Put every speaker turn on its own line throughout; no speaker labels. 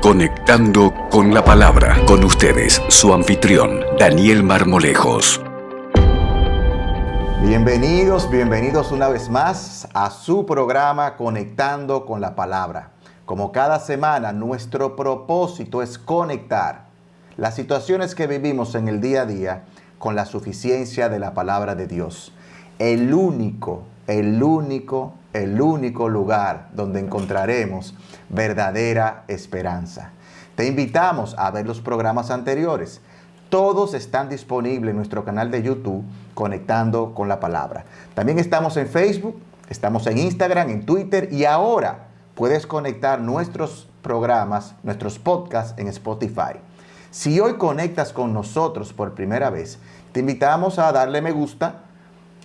Conectando con la Palabra. Con ustedes, su anfitrión, Daniel Marmolejos.
Bienvenidos una vez más a su programa Conectando con la Palabra. Como cada semana, nuestro propósito es conectar las situaciones que vivimos en el día a día con la suficiencia de la Palabra de Dios. El único lugar donde encontraremos verdadera esperanza. Te invitamos a ver los programas anteriores. Todos están disponibles en nuestro canal de YouTube, Conectando con la Palabra. También estamos en Facebook, estamos en Instagram, en Twitter y ahora puedes conectar nuestros programas, nuestros podcasts en Spotify. Si hoy conectas con nosotros por primera vez, te invitamos a darle me gusta,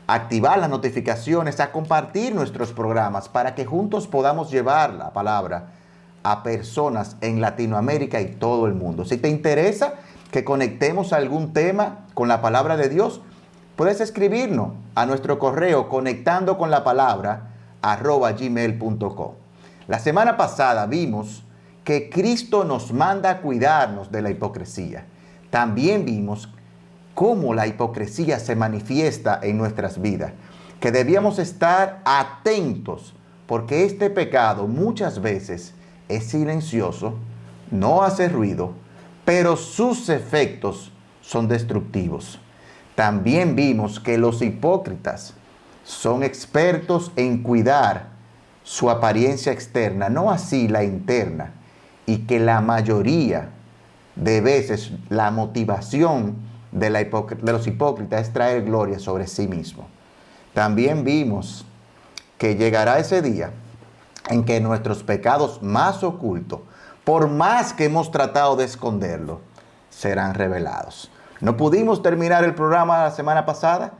activar las notificaciones, a compartir nuestros programas para que juntos podamos llevar la palabra a personas en Latinoamérica y todo el mundo. Si te interesa que conectemos algún tema con la palabra de Dios, puedes escribirnos a nuestro correo conectandoconlapalabra@gmail.com. La semana pasada vimos que Cristo nos manda a cuidarnos de la hipocresía. También vimos cómo la hipocresía se manifiesta en nuestras vidas, que debíamos estar atentos porque este pecado muchas veces es silencioso, no hace ruido, pero sus efectos son destructivos. También vimos que los hipócritas son expertos en cuidar su apariencia externa, no así la interna, y que la mayoría de veces la motivación de los hipócritas es traer gloria sobre sí mismo. También vimos que llegará ese día en que nuestros pecados más ocultos, por más que hemos tratado de esconderlo, serán revelados. No pudimos terminar el programa la semana pasada.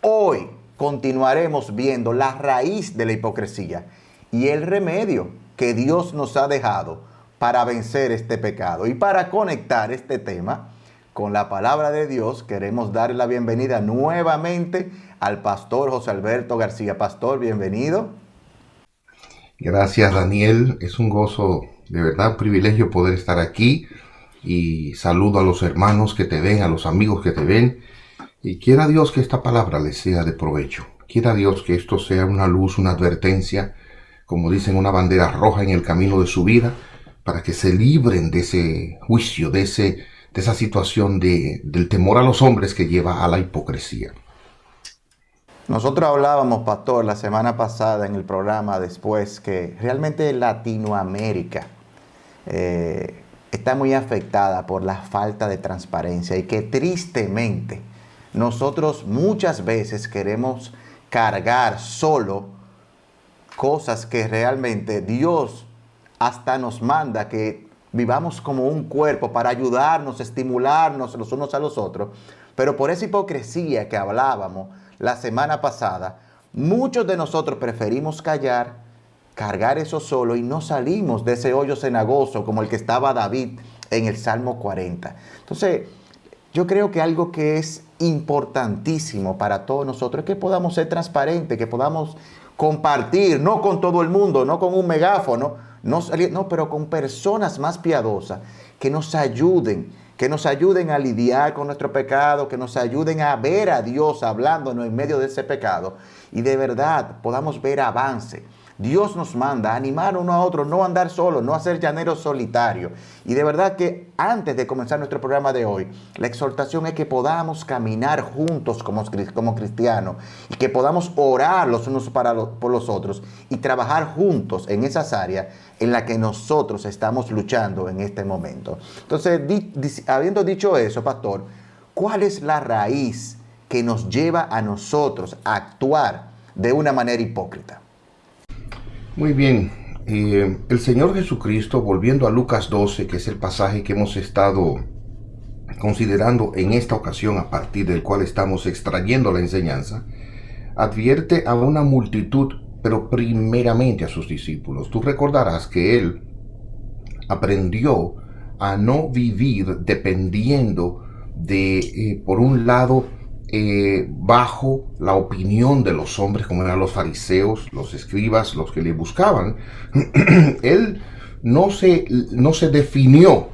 Hoy continuaremos viendo la raíz de la hipocresía y el remedio que Dios nos ha dejado para vencer este pecado. Y para conectar este tema con la palabra de Dios, queremos darle la bienvenida nuevamente al pastor José Alberto García. Pastor, bienvenido.
Gracias, Daniel. Es un gozo, de verdad, un privilegio poder estar aquí. Y saludo a los hermanos que te ven, a los amigos que te ven. Y quiera Dios que esta palabra les sea de provecho. Quiera Dios que esto sea una luz, una advertencia, como dicen, una bandera roja en el camino de su vida, para que se libren de ese juicio, de esa situación del temor a los hombres que lleva a la hipocresía.
Nosotros hablábamos, pastor, la semana pasada en el programa después que realmente Latinoamérica está muy afectada por la falta de transparencia y que tristemente nosotros muchas veces queremos cargar solo cosas que realmente Dios hasta nos manda que vivamos como un cuerpo para ayudarnos, estimularnos los unos a los otros, pero por esa hipocresía que hablábamos la semana pasada, muchos de nosotros preferimos callar, cargar eso solo y no salimos de ese hoyo cenagoso como el que estaba David en el Salmo 40. Entonces, yo creo que algo que es importantísimo para todos nosotros es que podamos ser transparentes, que podamos compartir, no con todo el mundo, no con un megáfono, pero con personas más piadosas que nos ayuden a lidiar con nuestro pecado, que nos ayuden a ver a Dios hablándonos en medio de ese pecado y de verdad podamos ver avance. Dios nos manda a animar uno a otro, no a andar solo, no a ser llaneros solitarios. Y de verdad que antes de comenzar nuestro programa de hoy, la exhortación es que podamos caminar juntos como cristianos y que podamos orar los unos por los otros y trabajar juntos en esas áreas en las que nosotros estamos luchando en este momento. Entonces, habiendo dicho eso, pastor, ¿cuál es la raíz que nos lleva a nosotros a actuar de una manera hipócrita?
Muy bien, el Señor Jesucristo, volviendo a Lucas 12, que es el pasaje que hemos estado considerando en esta ocasión, a partir del cual estamos extrayendo la enseñanza, advierte a una multitud, pero primeramente a sus discípulos. Tú recordarás que Él aprendió a no vivir dependiendo de, por un lado, bajo la opinión de los hombres, como eran los fariseos, los escribas, los que le buscaban. Él no se definió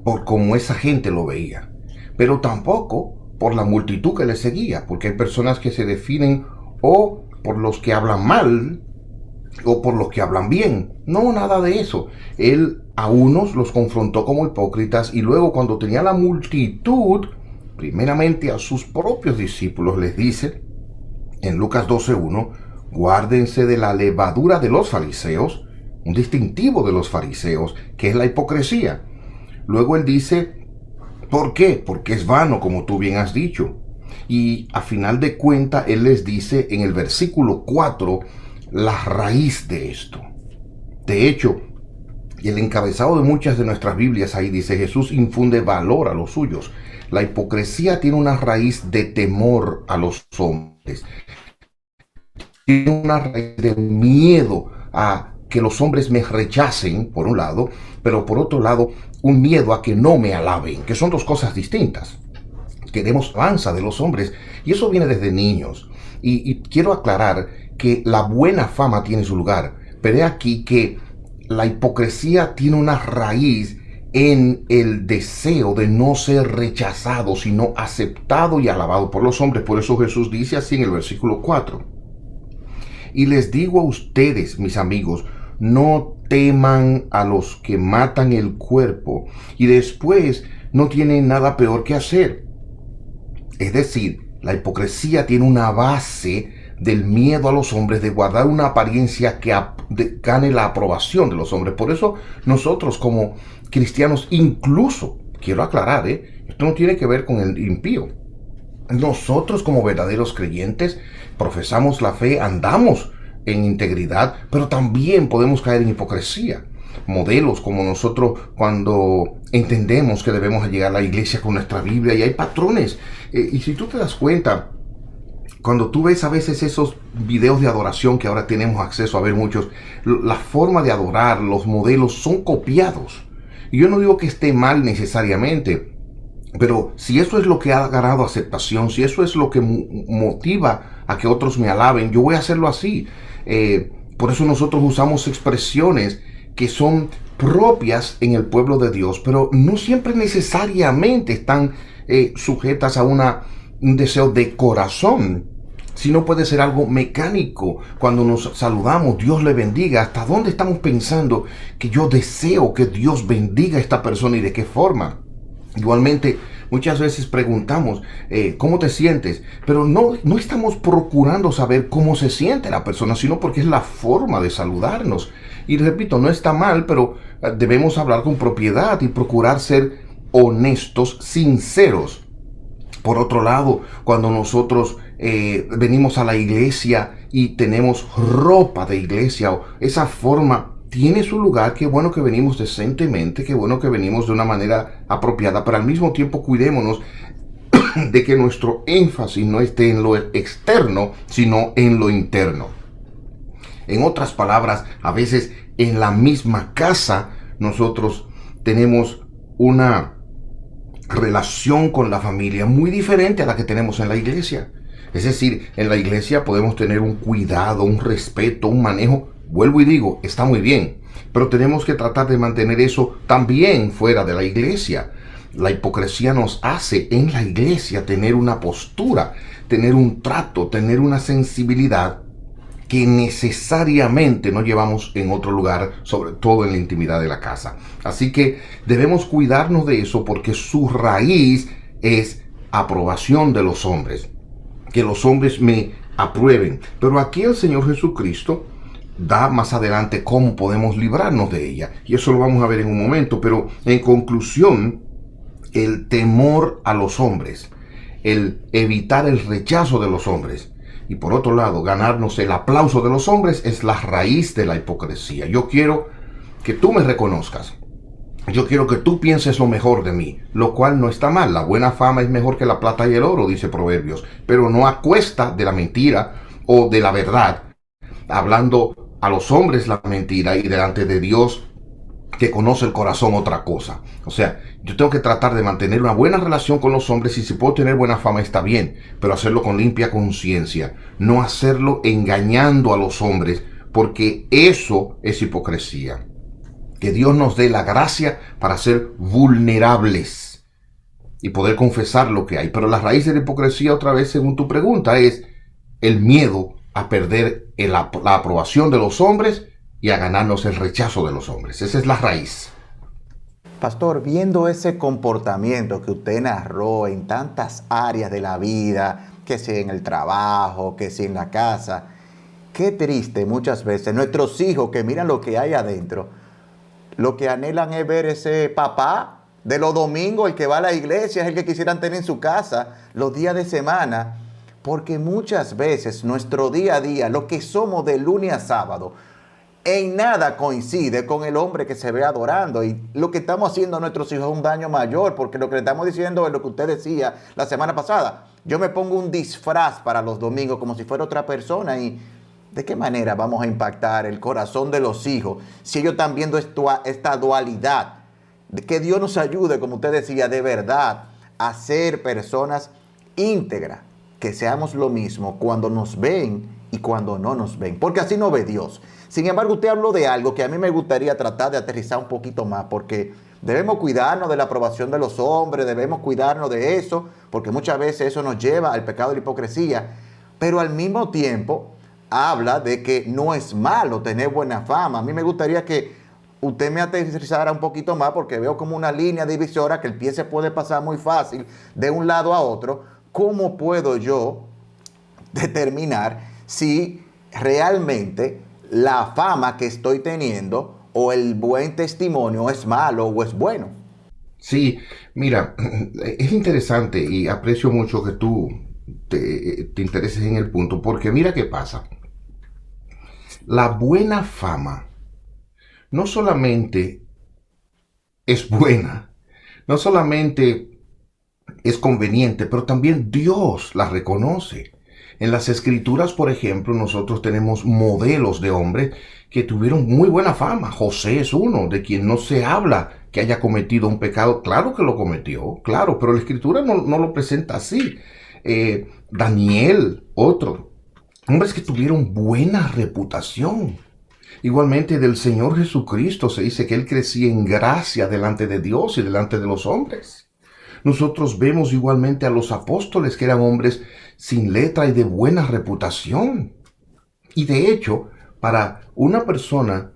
por cómo esa gente lo veía, pero tampoco por la multitud que le seguía, porque hay personas que se definen o por los que hablan mal o por los que hablan bien. No, nada de eso. Él a unos los confrontó como hipócritas y luego, cuando tenía la multitud, primeramente a sus propios discípulos les dice en Lucas 12:1: guárdense de la levadura de los fariseos, un distintivo de los fariseos, que es la hipocresía. Luego él dice, ¿por qué? Porque es vano, como tú bien has dicho. Y a final de cuentas, él les dice en el versículo 4 la raíz de esto. De hecho, el encabezado de muchas de nuestras Biblias ahí dice: Jesús infunde valor a los suyos. La hipocresía tiene una raíz de temor a los hombres. Tiene una raíz de miedo a que los hombres me rechacen, por un lado, pero por otro lado, un miedo a que no me alaben, que son dos cosas distintas. Queremos alabanza de los hombres, y eso viene desde niños. Y quiero aclarar que la buena fama tiene su lugar, pero he aquí que la hipocresía tiene una raíz en el deseo de no ser rechazado, sino aceptado y alabado por los hombres. Por eso Jesús dice así en el versículo 4: y les digo a ustedes, mis amigos, no teman a los que matan el cuerpo y después no tienen nada peor que hacer. Es decir, la hipocresía tiene una base del miedo a los hombres, de guardar una apariencia que gane la aprobación de los hombres. Por eso nosotros como cristianos, incluso, quiero aclarar, esto no tiene que ver con el impío. Nosotros como verdaderos creyentes profesamos la fe, andamos en integridad, pero también podemos caer en hipocresía. Modelos como nosotros, cuando entendemos que debemos llegar a la iglesia con nuestra Biblia, y hay patrones. Y si tú te das cuenta, cuando tú ves a veces esos videos de adoración que ahora tenemos acceso a ver muchos, la forma de adorar, los modelos son copiados. Y yo no digo que esté mal necesariamente, pero si eso es lo que ha ganado aceptación, si eso es lo que motiva a que otros me alaben, yo voy a hacerlo así. Por eso nosotros usamos expresiones que son propias en el pueblo de Dios, pero no siempre necesariamente están sujetas a un deseo de corazón, sino puede ser algo mecánico. Cuando nos saludamos, Dios le bendiga. ¿Hasta dónde estamos pensando que yo deseo que Dios bendiga a esta persona y de qué forma? Igualmente, muchas veces preguntamos, ¿cómo te sientes? Pero no estamos procurando saber cómo se siente la persona, sino porque es la forma de saludarnos. Y repito, no está mal, pero debemos hablar con propiedad y procurar ser honestos, sinceros. Por otro lado, cuando nosotros venimos a la iglesia y tenemos ropa de iglesia, o esa forma tiene su lugar. Qué bueno que venimos decentemente, qué bueno que venimos de una manera apropiada, pero al mismo tiempo cuidémonos de que nuestro énfasis no esté en lo externo, sino en lo interno. En otras palabras, a veces en la misma casa nosotros tenemos una relación con la familia muy diferente a la que tenemos en la iglesia. Es decir, en la iglesia podemos tener un cuidado, un respeto, un manejo. Vuelvo y digo, está muy bien, pero tenemos que tratar de mantener eso también fuera de la iglesia. La hipocresía nos hace en la iglesia tener una postura, tener un trato, tener una sensibilidad que necesariamente no llevamos en otro lugar, sobre todo en la intimidad de la casa. Así que debemos cuidarnos de eso, porque su raíz es aprobación de los hombres, que los hombres me aprueben. Pero aquí el Señor Jesucristo da más adelante cómo podemos librarnos de ella, y eso lo vamos a ver en un momento. Pero en conclusión, el temor a los hombres, el evitar el rechazo de los hombres, y por otro lado, ganarnos el aplauso de los hombres, es la raíz de la hipocresía. Yo quiero que tú me reconozcas. Yo quiero que tú pienses lo mejor de mí, lo cual no está mal. La buena fama es mejor que la plata y el oro, dice Proverbios, pero no a cuesta de la mentira o de la verdad, hablando a los hombres la mentira y delante de Dios, que conoce el corazón, otra cosa. O sea, yo tengo que tratar de mantener una buena relación con los hombres, y si puedo tener buena fama está bien, pero hacerlo con limpia conciencia, no hacerlo engañando a los hombres, porque eso es hipocresía. Que Dios nos dé la gracia para ser vulnerables y poder confesar lo que hay. Pero la raíz de la hipocresía, otra vez, según tu pregunta, es el miedo a perder la aprobación de los hombres y a ganarnos el rechazo de los hombres. Esa es la raíz.
Pastor, viendo ese comportamiento que usted narró en tantas áreas de la vida, que sea en el trabajo, que sea en la casa, qué triste muchas veces nuestros hijos que miran lo que hay adentro, lo que anhelan es ver ese papá de los domingos, el que va a la iglesia, es el que quisieran tener en su casa los días de semana, porque muchas veces nuestro día a día, lo que somos de lunes a sábado, en nada coincide con el hombre que se ve adorando, y lo que estamos haciendo a nuestros hijos es un daño mayor, porque lo que le estamos diciendo es lo que usted decía la semana pasada. Yo me pongo un disfraz para los domingos como si fuera otra persona, y ¿de qué manera vamos a impactar el corazón de los hijos si ellos están viendo esta dualidad? Que Dios nos ayude, como usted decía, de verdad a ser personas íntegras, que seamos lo mismo cuando nos ven y cuando no nos ven, porque así no ve Dios. Sin embargo, usted habló de algo que a mí me gustaría tratar de aterrizar un poquito más, porque debemos cuidarnos de la aprobación de los hombres, debemos cuidarnos de eso, porque muchas veces eso nos lleva al pecado de la hipocresía, pero al mismo tiempo habla de que no es malo tener buena fama. A mí me gustaría que usted me aterrizara un poquito más, porque veo como una línea divisora que el pie se puede pasar muy fácil de un lado a otro. ¿Cómo puedo yo determinar si realmente la fama que estoy teniendo o el buen testimonio es malo o es bueno?
Sí, mira, es interesante y aprecio mucho que tú te intereses en el punto, porque mira qué pasa. La buena fama no solamente es buena, no solamente es conveniente, pero también Dios la reconoce. En las Escrituras, por ejemplo, nosotros tenemos modelos de hombres que tuvieron muy buena fama. José es uno de quien no se habla que haya cometido un pecado. Claro que lo cometió, claro, pero la Escritura no lo presenta así. Daniel, otro. Hombres que tuvieron buena reputación. Igualmente del Señor Jesucristo se dice que Él crecía en gracia delante de Dios y delante de los hombres. Nosotros vemos igualmente a los apóstoles que eran hombres sin letra y de buena reputación. Y de hecho, para una persona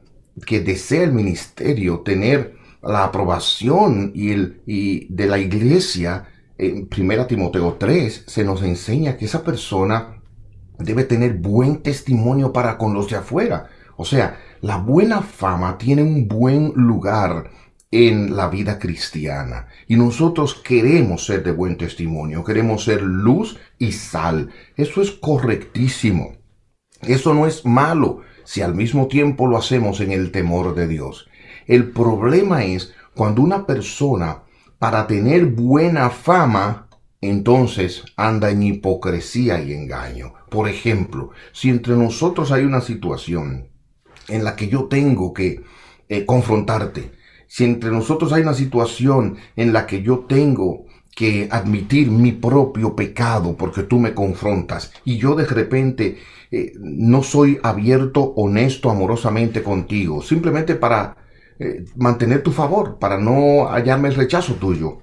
que desea el ministerio, tener la aprobación y de la iglesia, en 1 Timoteo 3, se nos enseña que esa persona debe tener buen testimonio para con los de afuera. O sea, la buena fama tiene un buen lugar en la vida cristiana. Y nosotros queremos ser de buen testimonio, queremos ser luz y sal. Eso es correctísimo. Eso no es malo si al mismo tiempo lo hacemos en el temor de Dios. El problema es cuando una persona, para tener buena fama, entonces anda en hipocresía y engaño. Por ejemplo, si entre nosotros hay una situación en la que yo tengo que confrontarte, si entre nosotros hay una situación en la que yo tengo que admitir mi propio pecado porque tú me confrontas y yo de repente no soy abierto, honesto, amorosamente contigo, simplemente para mantener tu favor, para no hallarme el rechazo tuyo,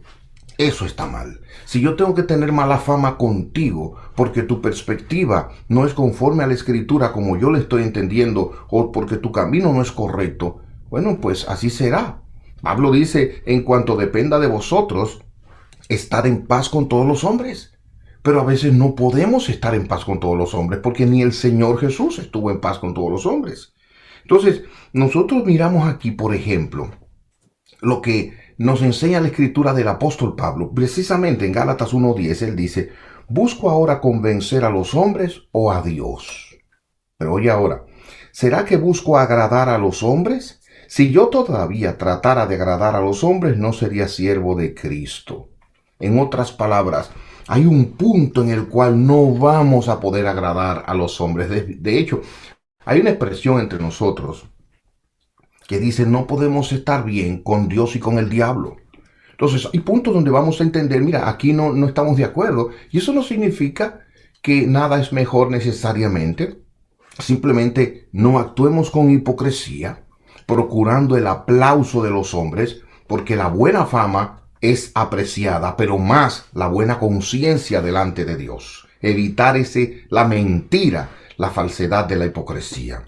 eso está mal. Si yo tengo que tener mala fama contigo porque tu perspectiva no es conforme a la Escritura como yo le estoy entendiendo o porque tu camino no es correcto, bueno, pues así será. Pablo dice, en cuanto dependa de vosotros, estad en paz con todos los hombres. Pero a veces no podemos estar en paz con todos los hombres porque ni el Señor Jesús estuvo en paz con todos los hombres. Entonces, nosotros miramos aquí, por ejemplo, lo que nos enseña la Escritura del apóstol Pablo. Precisamente en Gálatas 1:10 él dice, ¿busco ahora convencer a los hombres o a Dios? Pero oye ahora, ¿será que busco agradar a los hombres? Si yo todavía tratara de agradar a los hombres, no sería siervo de Cristo. En otras palabras, hay un punto en el cual no vamos a poder agradar a los hombres. De hecho, hay una expresión entre nosotros que dice, no podemos estar bien con Dios y con el diablo. Entonces, hay puntos donde vamos a entender, mira, aquí no estamos de acuerdo. Y eso no significa que nada es mejor necesariamente. Simplemente no actuemos con hipocresía. procurando el aplauso de los hombres, porque la buena fama es apreciada, pero más la buena conciencia delante de Dios. Evitar la mentira, la falsedad de la hipocresía.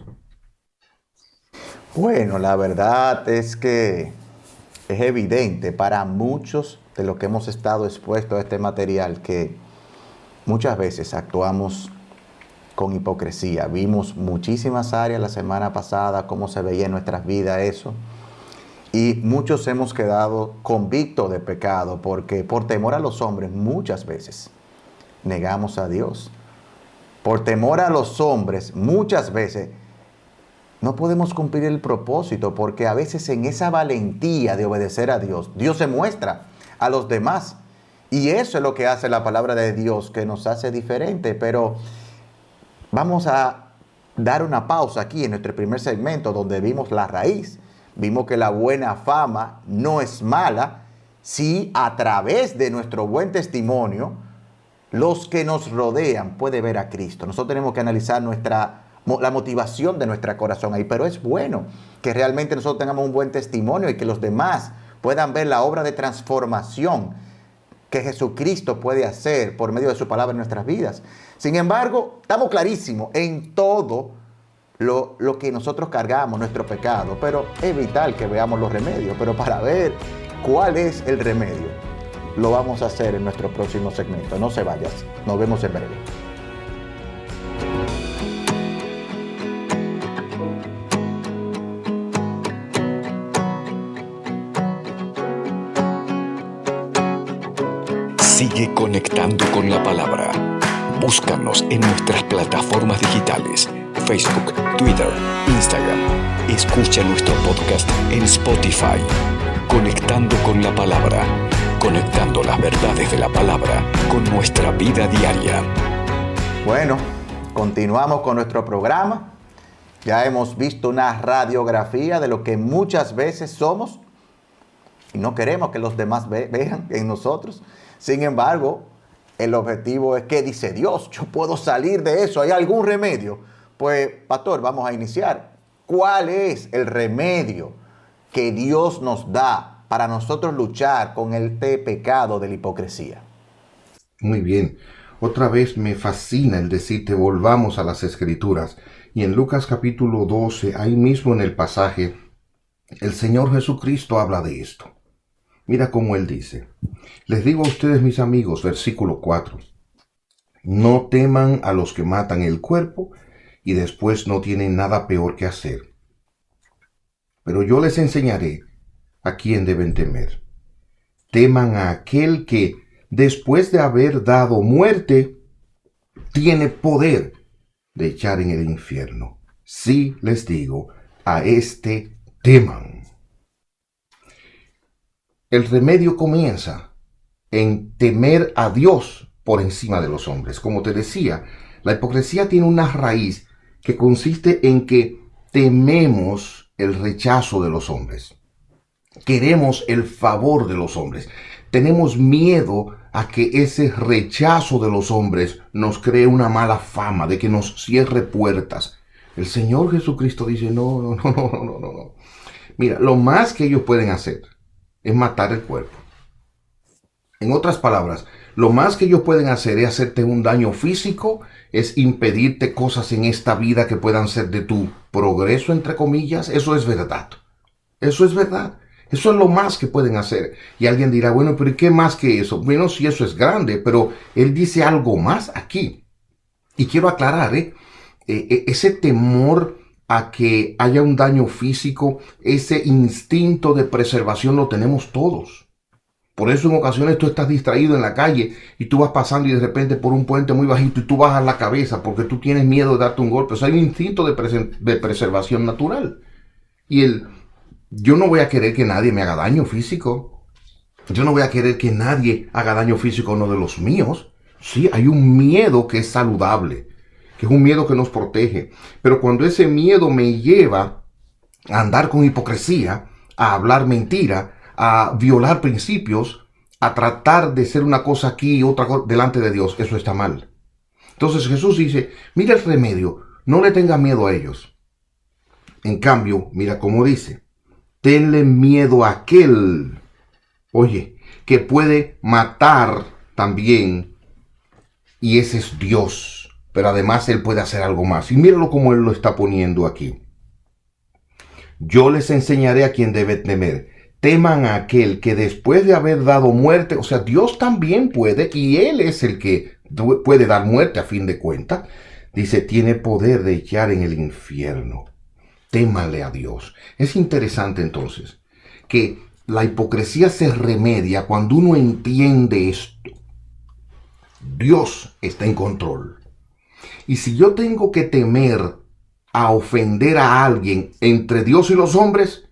Bueno, la verdad es que es evidente para muchos de los que hemos estado expuestos a este material que muchas veces actuamos con hipocresía. Vimos muchísimas áreas la semana pasada, cómo se veía en nuestras vidas eso. Y muchos hemos quedado convictos de pecado porque por temor a los hombres muchas veces negamos a Dios. Por temor a los hombres muchas veces no podemos cumplir el propósito porque a veces en esa valentía de obedecer a Dios, Dios se muestra a los demás. Y eso es lo que hace la palabra de Dios, que nos hace diferente. Pero vamos a dar una pausa aquí en nuestro primer segmento donde vimos la raíz. Vimos que la buena fama no es mala si a través de nuestro buen testimonio los que nos rodean pueden ver a Cristo. Nosotros tenemos que analizar la motivación de nuestro corazón ahí, pero es bueno que realmente nosotros tengamos un buen testimonio y que los demás puedan ver la obra de transformación que Jesucristo puede hacer por medio de su palabra en nuestras vidas. Sin embargo, estamos clarísimos en todo lo que nosotros cargamos, nuestro pecado, pero es vital que veamos los remedios. Pero para ver cuál es el remedio, lo vamos a hacer en nuestro próximo segmento. No se vayas, nos vemos en breve.
Sigue conectando con la palabra. Búscanos en nuestras plataformas digitales, Facebook, Twitter, Instagram. Escucha nuestro podcast en Spotify. Conectando con la palabra. Conectando las verdades de la palabra con nuestra vida diaria.
Bueno, continuamos con nuestro programa. Ya hemos visto una radiografía de lo que muchas veces somos y no queremos que los demás vean en nosotros. Sin embargo, el objetivo es ¿qué dice Dios? Yo puedo salir de eso. ¿Hay algún remedio? Pues, pastor, vamos a iniciar. ¿Cuál es el remedio que Dios nos da para nosotros luchar con este pecado de la hipocresía?
Muy bien. Otra vez me fascina el decirte volvamos a las Escrituras. Y en Lucas capítulo 12, ahí mismo en el pasaje, el Señor Jesucristo habla de esto. Mira cómo Él dice. Les digo a ustedes, mis amigos, versículo 4. No teman a los que matan el cuerpo y después no tienen nada peor que hacer. Pero yo les enseñaré a quién deben temer. Teman a aquel que, después de haber dado muerte, tiene poder de echar en el infierno. Sí les digo, a este teman. El remedio comienza en temer a Dios por encima de los hombres. Como te decía, la hipocresía tiene una raíz que consiste en que tememos el rechazo de los hombres. Queremos el favor de los hombres. Tenemos miedo a que ese rechazo de los hombres nos cree una mala fama, de que nos cierre puertas. El Señor Jesucristo dice, no. Mira, lo más que ellos pueden hacer es matar el cuerpo. En otras palabras, lo más que ellos pueden hacer es hacerte un daño físico, es impedirte cosas en esta vida que puedan ser de tu progreso, entre comillas. Eso es verdad. Eso es verdad. Eso es lo más que pueden hacer. Y alguien dirá, bueno, pero ¿qué más que eso? Bueno, sí, eso es grande, pero Él dice algo más aquí. Y quiero aclarar, ese temor a que haya un daño físico, ese instinto de preservación lo tenemos todos. Por eso en ocasiones tú estás distraído en la calle y tú vas pasando y de repente por un puente muy bajito y tú bajas la cabeza porque tú tienes miedo de darte un golpe. O sea, hay un instinto de preservación natural. Y yo no voy a querer que nadie me haga daño físico. Yo no voy a querer que nadie haga daño físico a uno de los míos. Sí, hay un miedo que es saludable, que es un miedo que nos protege. Pero cuando ese miedo me lleva a andar con hipocresía, a hablar mentira, a violar principios, a tratar de ser una cosa aquí y otra cosa delante de Dios, eso está mal. Entonces Jesús dice, mira el remedio, no le tenga miedo a ellos. En cambio, mira cómo dice, tenle miedo a aquel, oye, que puede matar también, y ese es Dios, pero además Él puede hacer algo más. Y míralo como Él lo está poniendo aquí. Yo les enseñaré a quien debe temer. Teman a aquel que después de haber dado muerte, o sea, Dios también puede, y Él es el que puede dar muerte a fin de cuentas. Dice, tiene poder de echar en el infierno. Témanle a Dios. Es interesante entonces que la hipocresía se remedia cuando uno entiende esto. Dios está en control. Y si yo tengo que temer a ofender a alguien entre Dios y los hombres,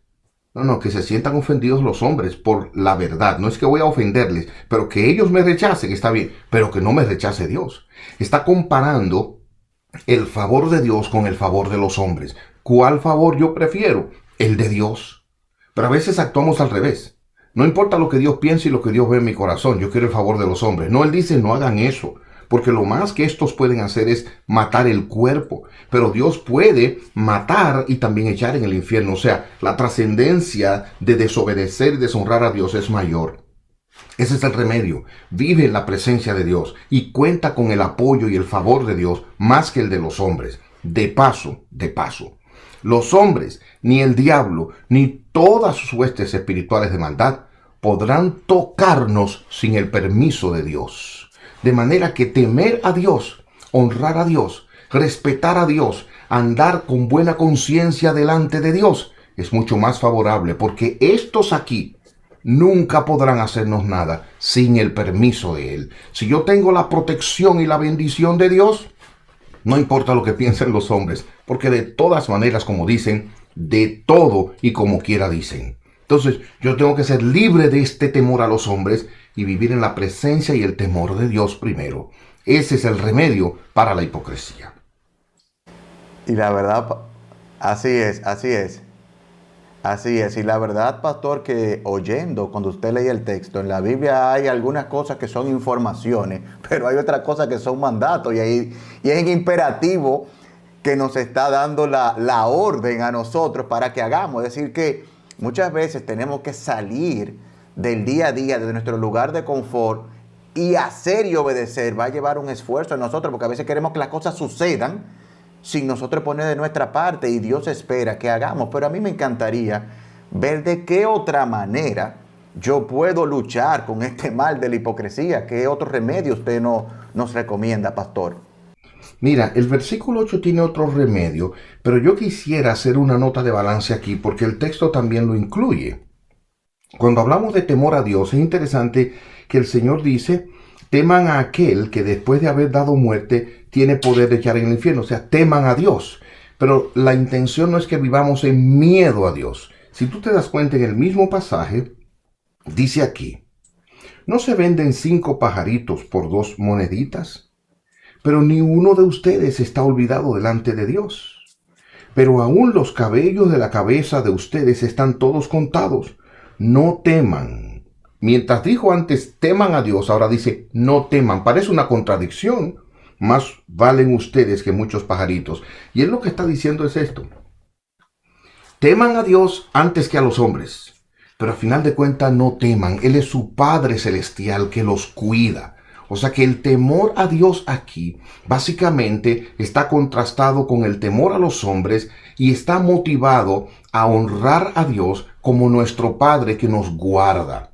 no, que se sientan ofendidos los hombres por la verdad. No es que voy a ofenderles, pero que ellos me rechacen, está bien, pero que no me rechace Dios. Está comparando el favor de Dios con el favor de los hombres. ¿Cuál favor yo prefiero? El de Dios. Pero a veces actuamos al revés. No importa lo que Dios piense y lo que Dios ve en mi corazón, yo quiero el favor de los hombres. No, Él dice, no hagan eso, porque lo más que estos pueden hacer es matar el cuerpo. Pero Dios puede matar y también echar en el infierno. O sea, la trascendencia de desobedecer y deshonrar a Dios es mayor. Ese es el remedio. Vive en la presencia de Dios y cuenta con el apoyo y el favor de Dios más que el de los hombres. De paso, los hombres, ni el diablo, ni todas sus huestes espirituales de maldad podrán tocarnos sin el permiso de Dios. De manera que temer a Dios, honrar a Dios, respetar a Dios, andar con buena conciencia delante de Dios es mucho más favorable, porque estos aquí nunca podrán hacernos nada sin el permiso de Él. Si yo tengo la protección y la bendición de Dios, no importa lo que piensen los hombres, porque de todas maneras, como dicen, de todo y como quiera dicen. Entonces, yo tengo que ser libre de este temor a los hombres y vivir en la presencia y el temor de Dios primero. Ese es el remedio para la hipocresía.
Y la verdad, así es. Así es, y la verdad, pastor, que oyendo, cuando usted lee el texto, en la Biblia hay algunas cosas que son informaciones, pero hay otras cosas que son mandatos, y es imperativo que nos está dando la orden a nosotros para que hagamos. Es decir, que muchas veces tenemos que salir del día a día, de nuestro lugar de confort, y hacer y obedecer va a llevar un esfuerzo en nosotros, porque a veces queremos que las cosas sucedan sin nosotros poner de nuestra parte, y Dios espera que hagamos. Pero a mí me encantaría ver de qué otra manera yo puedo luchar con este mal de la hipocresía. ¿Qué otro remedio usted nos recomienda, pastor?
Mira, el versículo 8 tiene otro remedio, pero yo quisiera hacer una nota de balance aquí porque el texto también lo incluye. Cuando hablamos de temor a Dios, es interesante que el Señor dice, teman a aquel que después de haber dado muerte tiene poder de echar en el infierno. O sea, teman a Dios. Pero la intención no es que vivamos en miedo a Dios. Si tú te das cuenta, en el mismo pasaje, dice aquí, ¿no se venden 5 pajaritos por 2 moneditas? Pero ni uno de ustedes está olvidado delante de Dios. Pero aún los cabellos de la cabeza de ustedes están todos contados. No teman. Mientras dijo antes, teman a Dios, ahora dice, no teman. Parece una contradicción. Más valen ustedes que muchos pajaritos. Y él lo que está diciendo es esto. Teman a Dios antes que a los hombres. Pero al final de cuentas no teman. Él es su Padre Celestial que los cuida. O sea que el temor a Dios aquí básicamente está contrastado con el temor a los hombres y está motivado a honrar a Dios como nuestro Padre que nos guarda.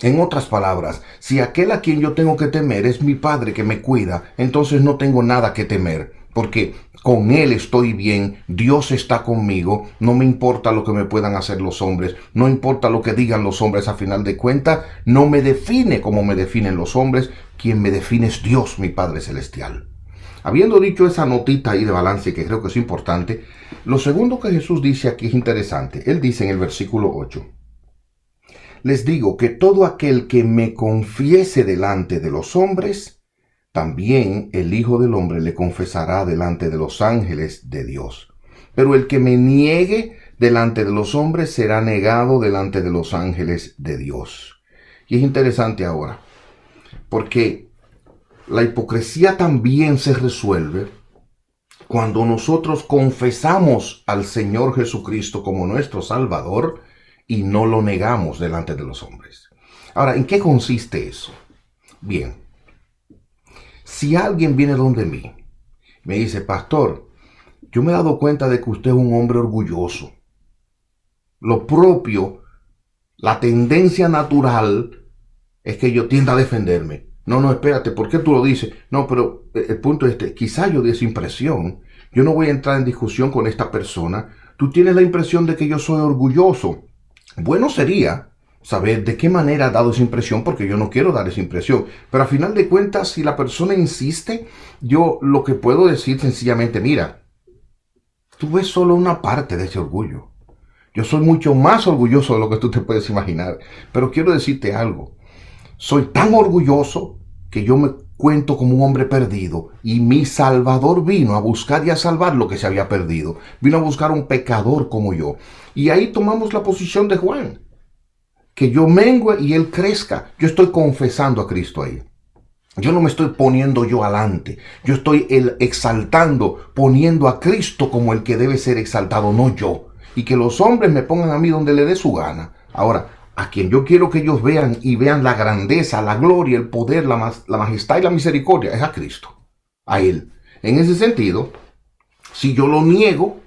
En otras palabras, si aquel a quien yo tengo que temer es mi Padre que me cuida, entonces no tengo nada que temer, porque con Él estoy bien, Dios está conmigo, no me importa lo que me puedan hacer los hombres, no importa lo que digan los hombres, a final de cuentas, no me define como me definen los hombres, quien me define es Dios, mi Padre Celestial. Habiendo dicho esa notita ahí de balance que creo que es importante, lo segundo que Jesús dice aquí es interesante. Él dice en el versículo 8, les digo que todo aquel que me confiese delante de los hombres, también el Hijo del Hombre le confesará delante de los ángeles de Dios. Pero el que me niegue delante de los hombres será negado delante de los ángeles de Dios. Y es interesante ahora, porque la hipocresía también se resuelve cuando nosotros confesamos al Señor Jesucristo como nuestro Salvador y no lo negamos delante de los hombres. Ahora, ¿en qué consiste eso? Bien, si alguien viene donde mí, me dice, pastor, yo me he dado cuenta de que usted es un hombre orgulloso. Lo propio, la tendencia natural es que yo tienda a defenderme. No, espérate, ¿por qué tú lo dices? No, pero el punto es este, quizá yo di esa impresión. Yo no voy a entrar en discusión con esta persona. Tú tienes la impresión de que yo soy orgulloso. Bueno sería saber de qué manera ha dado esa impresión, porque yo no quiero dar esa impresión. Pero a final de cuentas, si la persona insiste, yo lo que puedo decir sencillamente, mira, tú ves solo una parte de ese orgullo. Yo soy mucho más orgulloso de lo que tú te puedes imaginar. Pero quiero decirte algo. Soy tan orgulloso que yo me cuento como un hombre perdido, y mi Salvador vino a buscar y a salvar lo que se había perdido. Vino a buscar un pecador como yo. Y ahí tomamos la posición de Juan. Que yo mengue y él crezca. Yo estoy confesando a Cristo ahí. Yo no me estoy poniendo yo adelante. Yo estoy exaltando, poniendo a Cristo como el que debe ser exaltado, no yo. Y que los hombres me pongan a mí donde le dé su gana. Ahora, a quien yo quiero que ellos vean y vean la grandeza, la gloria, el poder, la majestad y la misericordia, es a Cristo, a Él. En ese sentido, si yo lo niego,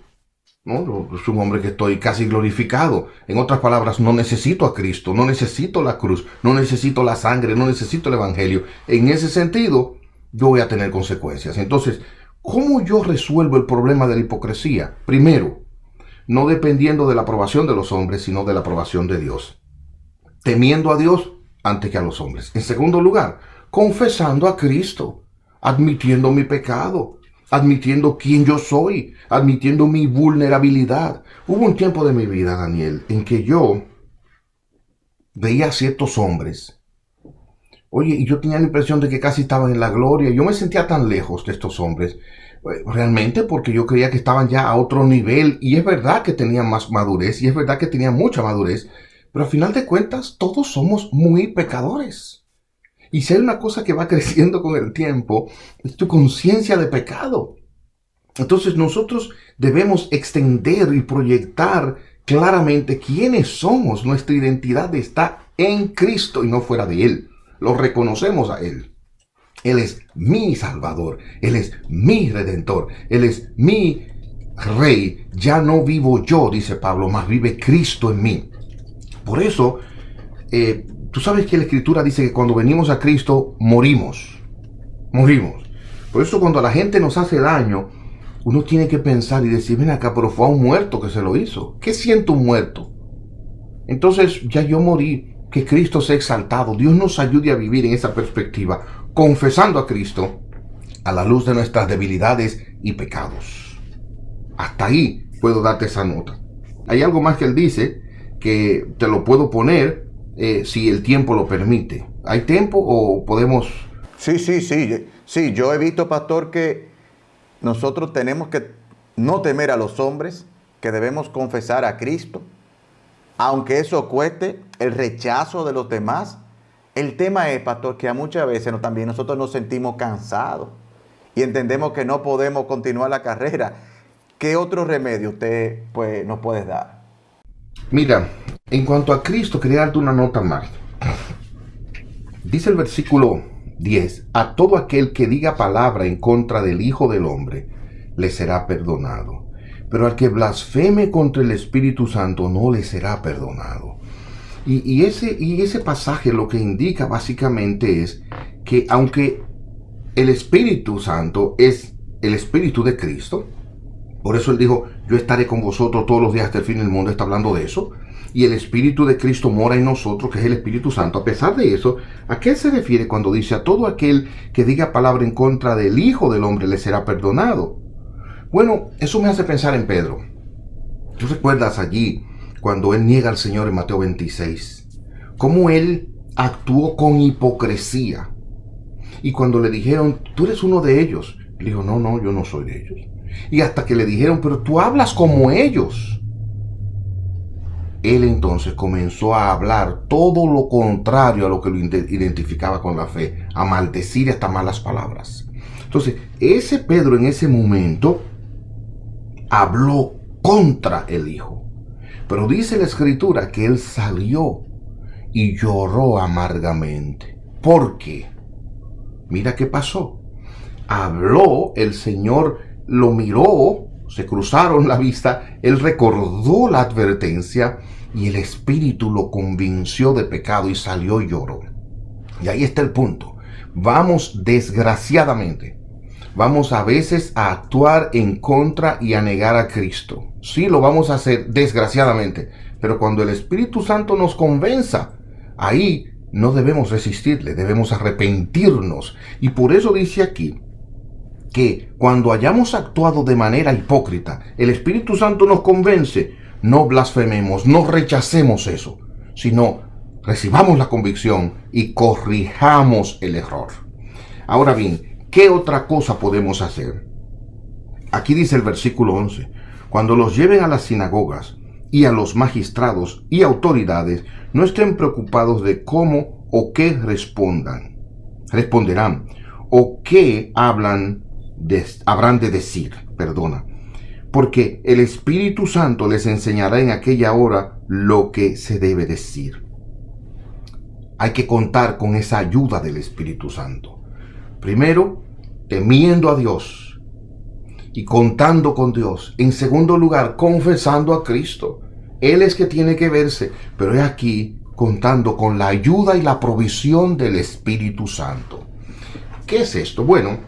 ¿no? Es un hombre que estoy casi glorificado. En otras palabras, no necesito a Cristo, no necesito la cruz, no necesito la sangre, no necesito el evangelio. En ese sentido, yo voy a tener consecuencias. Entonces, ¿cómo yo resuelvo el problema de la hipocresía? Primero, no dependiendo de la aprobación de los hombres, sino de la aprobación de Dios. Temiendo a Dios antes que a los hombres. En segundo lugar, confesando a Cristo, admitiendo mi pecado, admitiendo quién yo soy, admitiendo mi vulnerabilidad. Hubo un tiempo de mi vida, Daniel, en que yo veía a ciertos hombres. Oye, y yo tenía la impresión de que casi estaban en la gloria. Yo me sentía tan lejos de estos hombres, realmente porque yo creía que estaban ya a otro nivel. Y es verdad que tenían más madurez, y es verdad que tenían mucha madurez. Pero al final de cuentas, todos somos muy pecadores. Y si hay una cosa que va creciendo con el tiempo, es tu conciencia de pecado. Entonces nosotros debemos extender y proyectar claramente quiénes somos. Nuestra identidad está en Cristo y no fuera de Él. Lo reconocemos a Él. Él es mi Salvador. Él es mi Redentor. Él es mi Rey. Ya no vivo yo, dice Pablo, mas vive Cristo en mí. Por eso, tú sabes que la Escritura dice que cuando venimos a Cristo, morimos. Morimos. Por eso cuando la gente nos hace daño, uno tiene que pensar y decir, ven acá, pero fue a un muerto que se lo hizo. ¿Qué siente un muerto? Entonces, ya yo morí. Que Cristo sea exaltado. Dios nos ayude a vivir en esa perspectiva, confesando a Cristo a la luz de nuestras debilidades y pecados. Hasta ahí puedo darte esa nota. Hay algo más que él dice, que te lo puedo poner si el tiempo lo permite. ¿Hay tiempo o podemos...?
Sí, yo he visto, pastor, que nosotros tenemos que no temer a los hombres, que debemos confesar a Cristo, aunque eso cueste el rechazo de los demás. El tema es, pastor, que a muchas veces también nosotros nos sentimos cansados y entendemos que no podemos continuar la carrera. ¿Qué otro remedio usted nos puede dar?
Mira, en cuanto a Cristo, quería darte una nota más. Dice el versículo 10, a todo aquel que diga palabra en contra del Hijo del Hombre, le será perdonado. Pero al que blasfeme contra el Espíritu Santo no le será perdonado. Y ese pasaje lo que indica básicamente es que aunque el Espíritu Santo es el Espíritu de Cristo, por eso él dijo, yo estaré con vosotros todos los días hasta el fin del mundo, está hablando de eso, y el Espíritu de Cristo mora en nosotros, que es el Espíritu Santo. A pesar de eso, ¿a qué se refiere cuando dice a todo aquel que diga palabra en contra del Hijo del Hombre le será perdonado? Bueno, eso me hace pensar en Pedro. ¿Tú recuerdas allí cuando él niega al Señor en Mateo 26? Cómo él actuó con hipocresía. Y cuando le dijeron, tú eres uno de ellos, le dijo, no, yo no soy de ellos. Y hasta que le dijeron, pero tú hablas como ellos. Él entonces comenzó a hablar todo lo contrario a lo que lo identificaba con la fe, a maldecir hasta malas palabras. Entonces, ese Pedro en ese momento habló contra el Hijo. Pero dice la Escritura que él salió y lloró amargamente. ¿Por qué? Mira qué pasó. Habló, el Señor lo miró, se cruzaron la vista, él recordó la advertencia y el Espíritu lo convenció de pecado y salió y lloró. Y ahí está el punto. Desgraciadamente, vamos a veces a actuar en contra y a negar a Cristo. Sí, lo vamos a hacer, desgraciadamente. Pero cuando el Espíritu Santo nos convenza, ahí no debemos resistirle, debemos arrepentirnos. Y por eso dice aquí que cuando hayamos actuado de manera hipócrita, el Espíritu Santo nos convence, no blasfememos, no rechacemos eso, sino recibamos la convicción y corrijamos el error. Ahora bien, ¿qué otra cosa podemos hacer? Aquí dice el versículo 11, cuando los lleven a las sinagogas y a los magistrados y autoridades, no estén preocupados de cómo o qué responderán, o qué habrán de decir, porque el Espíritu Santo les enseñará en aquella hora lo que se debe decir. Hay que contar con esa ayuda del Espíritu Santo. Primero, temiendo a Dios y contando con Dios. En segundo lugar, confesando a Cristo. Él es que tiene que verse, pero es aquí contando con la ayuda y la provisión del Espíritu Santo. ¿Qué es esto? Bueno,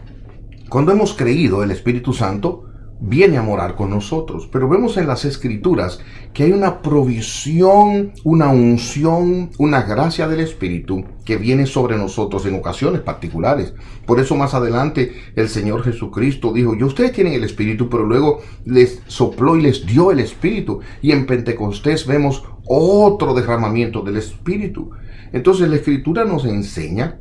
cuando hemos creído, el Espíritu Santo viene a morar con nosotros, pero vemos en las Escrituras que hay una provisión, una unción, una gracia del Espíritu que viene sobre nosotros en ocasiones particulares. Por eso más adelante el Señor Jesucristo dijo, ustedes tienen el Espíritu, pero luego les sopló y les dio el Espíritu. Y en Pentecostés vemos otro derramamiento del Espíritu. Entonces la Escritura nos enseña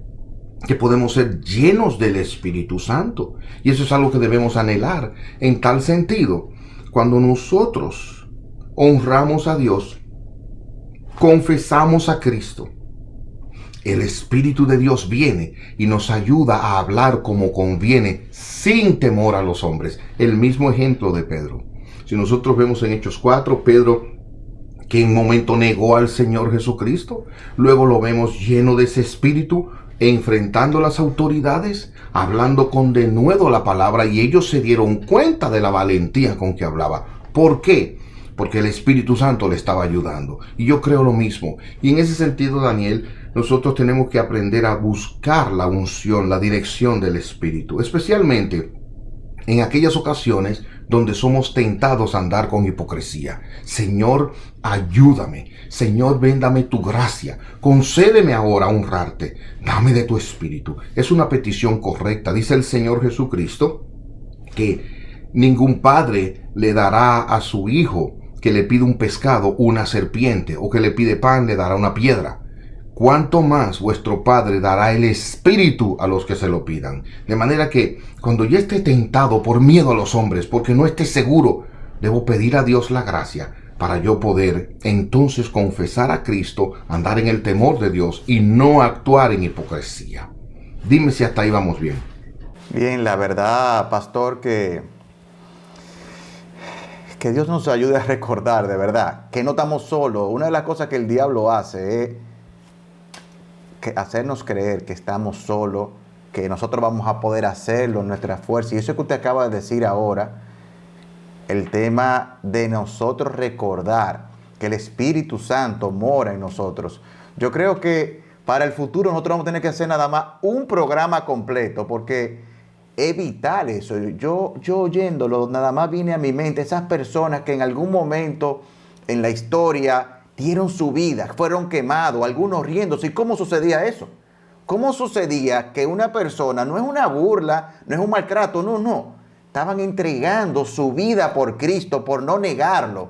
que podemos ser llenos del Espíritu Santo. Y eso es algo que debemos anhelar. En tal sentido, cuando nosotros honramos a Dios, confesamos a Cristo, el Espíritu de Dios viene y nos ayuda a hablar como conviene, sin temor a los hombres. El mismo ejemplo de Pedro. Si nosotros vemos en Hechos 4, Pedro, que en un momento negó al Señor Jesucristo, luego lo vemos lleno de ese Espíritu, enfrentando las autoridades, hablando con denuedo la palabra, y ellos se dieron cuenta de la valentía con que hablaba. ¿Por qué? Porque el Espíritu Santo le estaba ayudando. Y yo creo lo mismo. Y en ese sentido, Daniel, nosotros tenemos que aprender a buscar la unción, la dirección del Espíritu, especialmente en aquellas ocasiones donde somos tentados a andar con hipocresía. Señor, ayúdame. Señor, ven, dame tu gracia. Concédeme ahora honrarte. Dame de tu Espíritu. Es una petición correcta. Dice el Señor Jesucristo que ningún padre le dará a su hijo que le pide un pescado una serpiente, o que le pide pan le dará una piedra. ¿Cuánto más vuestro Padre dará el Espíritu a los que se lo pidan? De manera que cuando yo esté tentado por miedo a los hombres, porque no esté seguro, debo pedir a Dios la gracia para yo poder entonces confesar a Cristo, andar en el temor de Dios y no actuar en hipocresía. Dime si hasta ahí vamos bien.
Bien, la verdad, pastor, que Dios nos ayude a recordar de verdad que no estamos solos. Una de las cosas que el diablo hace es hacernos creer que estamos solos, que nosotros vamos a poder hacerlo en nuestra fuerza. Y eso que usted acaba de decir ahora, el tema de nosotros recordar que el Espíritu Santo mora en nosotros. Yo creo que para el futuro nosotros vamos a tener que hacer nada más un programa completo, porque es vital eso. Yo oyéndolo, nada más viene a mi mente esas personas que en algún momento en la historia dieron su vida, fueron quemados, algunos riéndose. ¿Y cómo sucedía eso? ¿Cómo sucedía que una persona, no es una burla, no es un maltrato, no, estaban entregando su vida por Cristo, por no negarlo?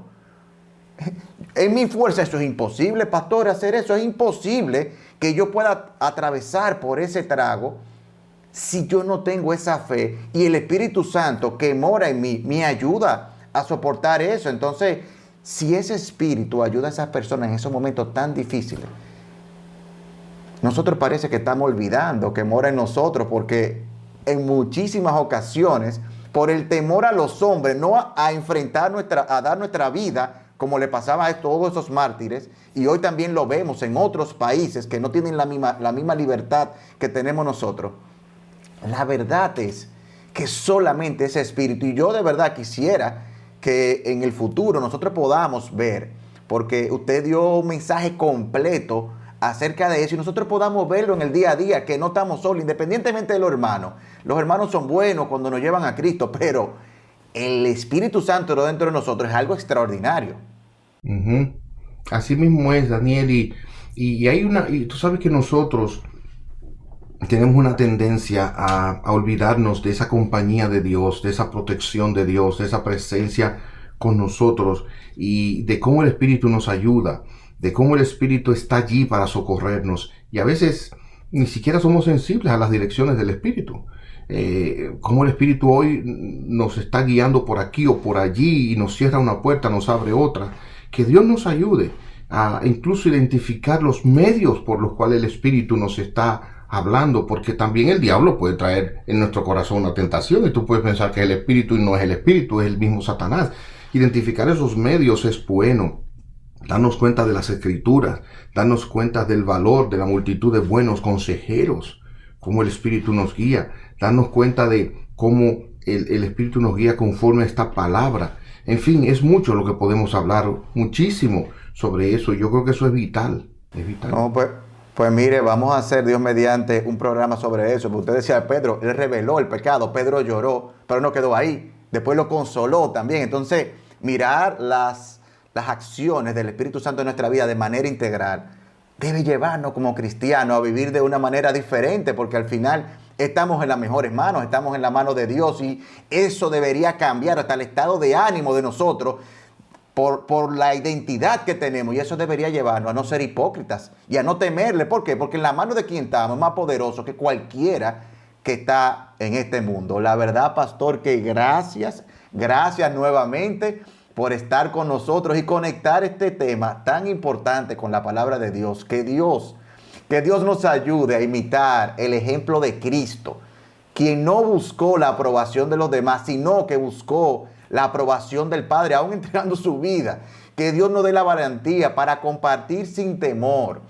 En mi fuerza eso es imposible, pastor, hacer eso. Es imposible que yo pueda atravesar por ese trago si yo no tengo esa fe y el Espíritu Santo que mora en mí me ayuda a soportar eso. Entonces, si ese Espíritu ayuda a esas personas en esos momentos tan difíciles, nosotros parece que estamos olvidando que mora en nosotros, porque en muchísimas ocasiones por el temor a los hombres, no a enfrentar a dar nuestra vida, como le pasaba a todos esos mártires, y hoy también lo vemos en otros países que no tienen la misma libertad que tenemos nosotros. La verdad es que solamente ese espíritu, y yo de verdad quisiera que en el futuro nosotros podamos ver, porque usted dio un mensaje completo acerca de eso y nosotros podamos verlo en el día a día, que no estamos solos, independientemente de los hermanos. Los hermanos son buenos cuando nos llevan a Cristo, pero el Espíritu Santo dentro de nosotros es algo extraordinario.
Ujú. Así mismo es, Daniel, y tú sabes que nosotros tenemos una tendencia a olvidarnos de esa compañía de Dios, de esa protección de Dios, de esa presencia con nosotros y de cómo el Espíritu nos ayuda, de cómo el Espíritu está allí para socorrernos. Y a veces ni siquiera somos sensibles a las direcciones del Espíritu. Cómo el Espíritu hoy nos está guiando por aquí o por allí y nos cierra una puerta, nos abre otra. Que Dios nos ayude a incluso identificar los medios por los cuales el Espíritu nos está hablando, porque también el diablo puede traer en nuestro corazón una tentación y tú puedes pensar que es el Espíritu y no es el Espíritu, es el mismo Satanás. Identificar esos medios es bueno. Darnos cuenta de las Escrituras, darnos cuenta del valor de la multitud de buenos consejeros, cómo el Espíritu nos guía, darnos cuenta de cómo el Espíritu nos guía conforme a esta palabra. En fin, es mucho lo que podemos hablar, muchísimo sobre eso. Yo creo que eso es vital. Es vital.
No, pues mire, vamos a hacer, Dios mediante, un programa sobre eso. Porque usted decía, Pedro, él reveló el pecado, Pedro lloró, pero no quedó ahí. Después lo consoló también. Entonces, mirar las acciones del Espíritu Santo en nuestra vida de manera integral debe llevarnos como cristianos a vivir de una manera diferente, porque al final estamos en las mejores manos, estamos en la mano de Dios y eso debería cambiar hasta el estado de ánimo de nosotros por la identidad que tenemos, y eso debería llevarnos a no ser hipócritas y a no temerle. ¿Por qué? Porque en la mano de quien estamos es más poderoso que cualquiera que está en este mundo. La verdad, pastor, que gracias nuevamente por estar con nosotros y conectar este tema tan importante con la palabra de Dios. Que Dios nos ayude a imitar el ejemplo de Cristo, quien no buscó la aprobación de los demás, sino que buscó la aprobación del Padre, aún entregando su vida. Que Dios nos dé la valentía para compartir sin temor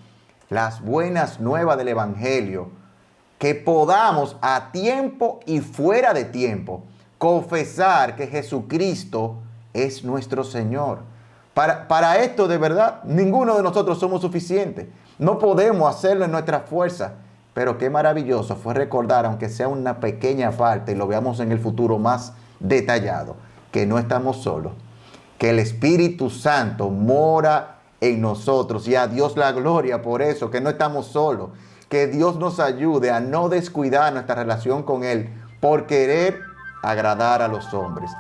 las buenas nuevas del Evangelio, que podamos a tiempo y fuera de tiempo confesar que Jesucristo es nuestro Señor. Para esto, de verdad, ninguno de nosotros somos suficientes. No podemos hacerlo en nuestra fuerza. Pero qué maravilloso fue recordar, aunque sea una pequeña parte, y lo veamos en el futuro más detallado, que no estamos solos, que el Espíritu Santo mora en nosotros, y a Dios la gloria por eso, que no estamos solos. Que Dios nos ayude a no descuidar nuestra relación con Él por querer agradar a los hombres.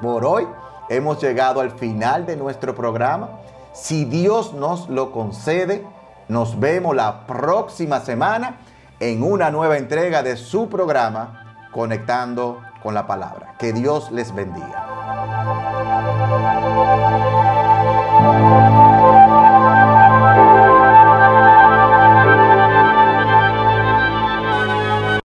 Por hoy hemos llegado al final de nuestro programa. Si Dios nos lo concede, nos vemos la próxima semana en una nueva entrega de su programa Conectando con la Palabra. Que Dios les bendiga.